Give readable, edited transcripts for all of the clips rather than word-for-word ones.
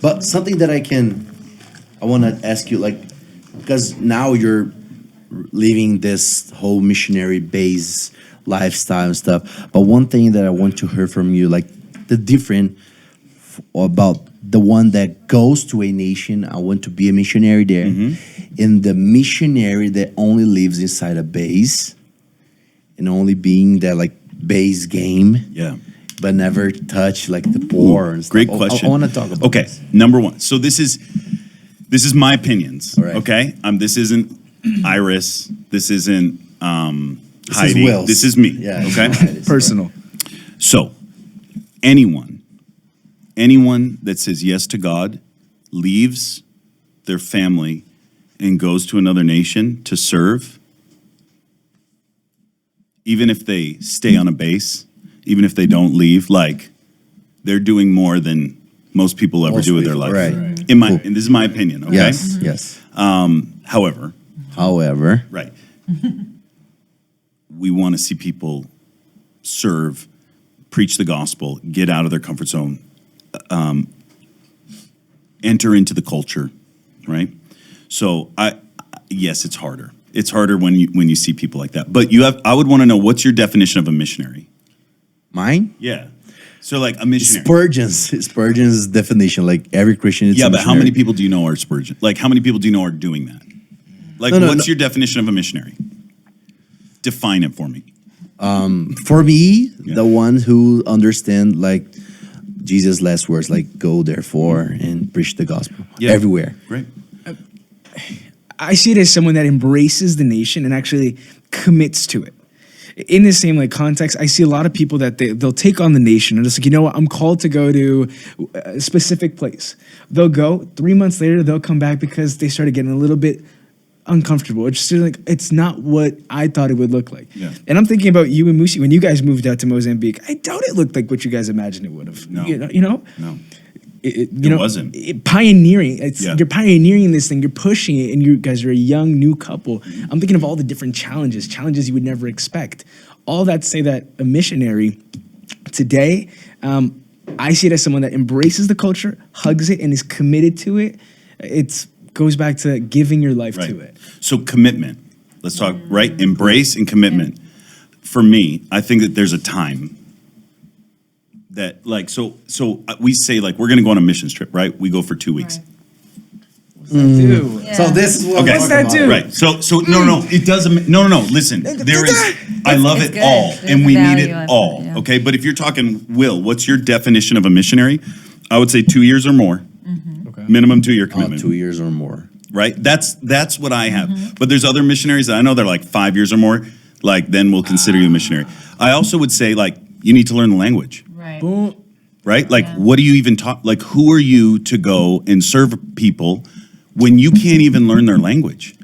But something that I want to ask you, like, because now you're living this whole missionary base lifestyle and stuff. But one thing that I want to hear from you, like, the different about the one that goes to a nation, I want to be a missionary there, and the missionary that only lives inside a base and only being that like base game, Yeah. but never touch like the poor and stuff. Great question. I want to talk about Okay, this. number one. So this is my opinions. All right. Okay, this isn't Iris. This isn't This Heidi. is Will's. This is me. Yeah. Okay. Heidi's. Personal. So anyone that says yes to God leaves their family and goes to another nation to serve, even if they stay on a base, even if they don't leave, like they're doing more than most people ever Most do with their people, life. right. In my, Cool. and this is my opinion. Okay. Yes. Yes. However, However, we want to see people serve, preach the gospel, get out of their comfort zone, enter into the culture, right? So yes, it's harder. It's harder when you see people like that. But I would want to know, what's your definition of a missionary? mine. Yeah. So like a missionary. Spurgeon's definition, like every Christian is Yeah, a but how many missionary. people do you know are Spurgeon? Like how many people do you know are doing that? Like No, what's no. your definition of a missionary? Define it for me. For me, Yeah. the one who understand like Jesus' last words, like go therefore and preach the gospel Yeah. everywhere. Great. I see it as someone that embraces the nation and actually commits to it. In the same like context, I see a lot of people that they'll take on the nation and it's like, you know what, I'm called to go to a specific place. They'll go 3 months later, they'll come back because they started getting a little bit uncomfortable. It's just like, it's not what I thought it would look like. Yeah. And I'm thinking about you and Musi when you guys moved out to Mozambique. I doubt it looked like what you guys imagined it would have. No. You know? No. It wasn't. Pioneering. Yeah. You're pioneering this thing. You're pushing it, and you guys are a young new couple. I'm thinking of all the different challenges you would never expect. All that to say that a missionary today, I see it as someone that embraces the culture, hugs it, and is committed to it. It goes back to giving your life Right. to it. So commitment. Let's talk, right? Embrace and commitment. For me, I think that there's a time that like, so we say like, we're going to go on a missions trip, right? We go for 2 weeks. Dude. So this is what Okay. I'm What's talking that about. do? Right. So no, it doesn't. No. Listen, there is. I love it's it good. all, There's and a we need value it on it, all. yeah. Okay. But if you're talking, Will, what's your definition of a missionary? I would say 2 years or more, Okay. minimum 2 year commitment. 2 years or more. Right. That's what I have. But there's other missionaries that I know they're like 5 years or more. Like then we'll consider you a missionary. I also would say like you need to learn the language. Right. Boom. Right? Like, what do you even talk? Like, who are you to go and serve people when you can't even learn their language?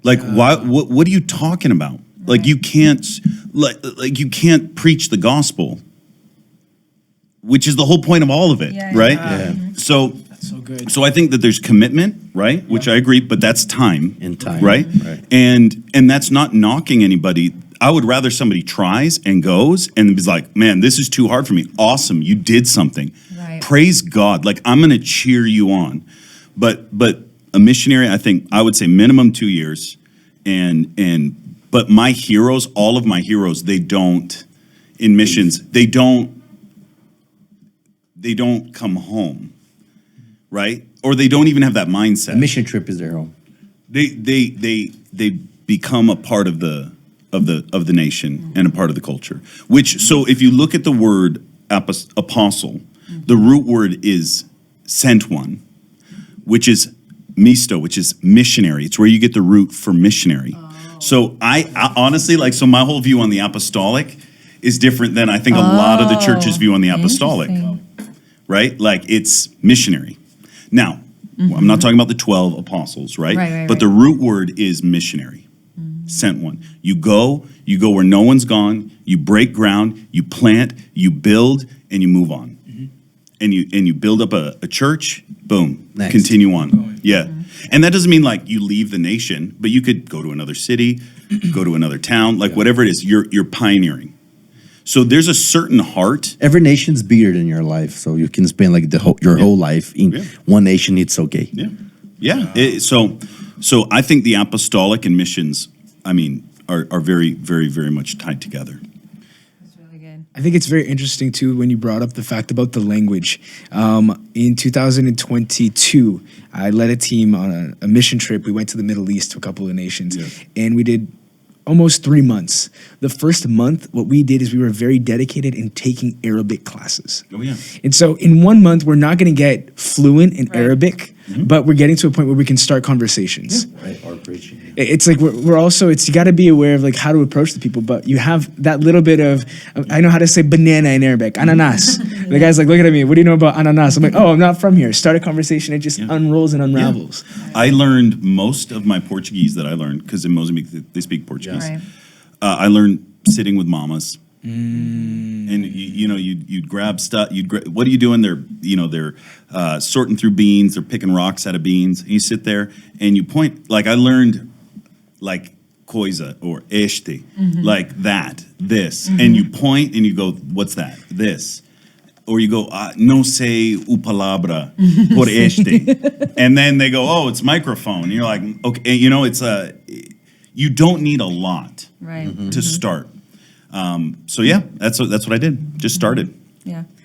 Like, why? What are you talking about? Like, you can't, like you can't preach the gospel, which is the whole point of all of it, Yeah, right? Yeah. So, That's so good. so I think that there's commitment, right? Which I agree, but that's time, And time, right? right. And that's not knocking anybody. I would rather somebody tries and goes and is like, man, this is too hard for me. Awesome, you did something. Right. Praise God. Like I'm gonna cheer you on. But a missionary, I think I would say minimum 2 years. But my heroes, all of my heroes, they don't in missions, they don't come home, right? Or they don't even have that mindset. A mission trip is their home. They become a part of the nation and a part of the culture. Which, so if you look at the word apostle, the root word is sent one, which is misto, which is missionary. It's where you get the root for missionary. So I honestly, like, so my whole view on the apostolic is different than I think a lot of the churches view on the apostolic, Interesting. right? Like it's missionary. Now, I'm not talking about the 12 apostles, right? Right, But the root word is missionary. Sent one. You go where no one's gone, you break ground, you plant, you build, and you move on. And you build up a church, boom, Next. continue on. Yeah. And that doesn't mean like you leave the nation, but you could go to another city, go to another town, like whatever it is, you're pioneering. So there's a certain heart. Every nation's bigger than your life, so you can spend like your whole life in Yeah. one nation. It's okay. Yeah, yeah. So I think the apostolic and missions, I mean, are very, very, very much tied together. That's really good. I think it's very interesting too when you brought up the fact about the language. In 2022, I led a team on a mission trip. We went to the Middle East to a couple of nations, and we did almost 3 months. The first month, what we did is we were very dedicated in taking Arabic classes. Oh yeah. And so in 1 month, we're not going to get fluent in Right. Arabic, but we're getting to a point where we can start conversations. Right, or preaching. It's like we're also, it's, you got to be aware of like how to approach the people, but you have that little bit of, I know how to say banana in Arabic, ananas. The guy's like, looking at me, what do you know about ananas? I'm like, oh, I'm not from here. Start a conversation. It just unrolls and unravels. I learned most of my Portuguese that I learned because in Mozambique they speak Portuguese. Right. I learned sitting with mamas. And you'd grab stuff. What are you doing? They're sorting through beans. They're picking rocks out of beans. And you sit there and you point. Like I learned, like coisa or este, like that, this, and you point and you go, "What's that?" This, or you go, "No sé u palabra por este," and then they go, "Oh, it's microphone." And you're like, "Okay," it's you don't need a lot Right. to start. So yeah, that's what I did. Just started. Yeah.